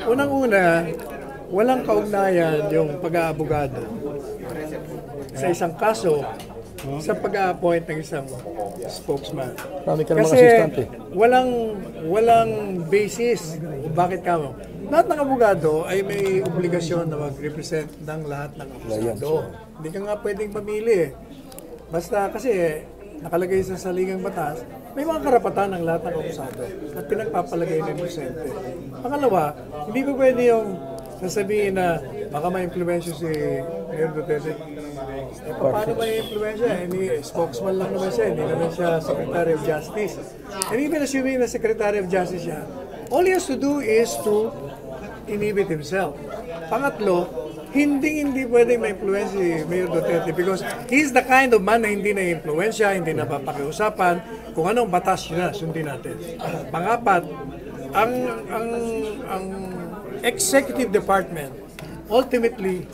Unang-una, walang kaugnayan yung pag-aabogado sa isang kaso sa pag-a-appoint ng isang spokesman. Marami ka namang Kasi assistant eh. walang basis kung bakit ka mo. Lahat ng abogado ay may obligasyon na mag-represent ng lahat ng akusado. Hindi ka nga pwedeng mamili eh. Basta kasi nakalagay sa saligang batas, may mga karapatan ng lahat ng akusado at pinagpapalagay ng inosente. Pangalawa, hindi ko pwede yung sasabihin na baka ma-impluensya si Mayor Duterte. Paano ma-impluensya? Spokesman lang naman siya, hindi naman siya Secretary of Justice. And even assuming na Secretary of Justice siya, all he has to do is to inhibit himself. Pangatlo, hindi pwedeng ma-influence si Mayor Duterte because he's the kind of man na hindi na-influensya, hindi na papakiusapan, kung anong batas yun na, sundin natin. Pangapat, ang executive department, ultimately,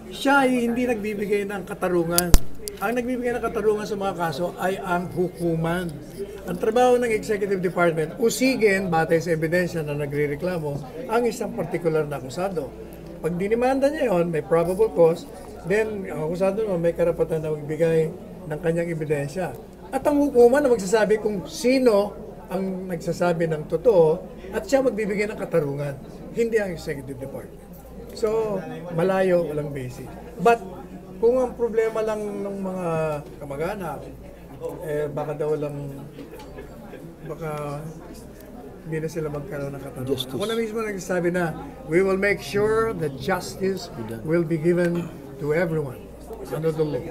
siya ay hindi nagbibigay ng katarungan. Ang nagbibigay ng katarungan sa mga kaso ay ang hukuman. Ang trabaho ng executive department, usigin, batay sa ebidensya na nagrereklamo, ang isang particular na akusado. Pag dinimanda niya yon, may probable cause, then ang akusado naman may karapatan na magbigay ng kanyang ebidensya. At ang hukuman na magsasabi kung sino ang nagsasabi ng totoo at siya magbibigay ng katarungan, hindi ang executive department. So, malayo, walang basis. But, kung ang problema lang ng mga kamag-anak, baka hindi na sila magkaroon ng katarungan. Ako na mismo nagsasabi na, we will make sure that justice will be given to everyone under the law.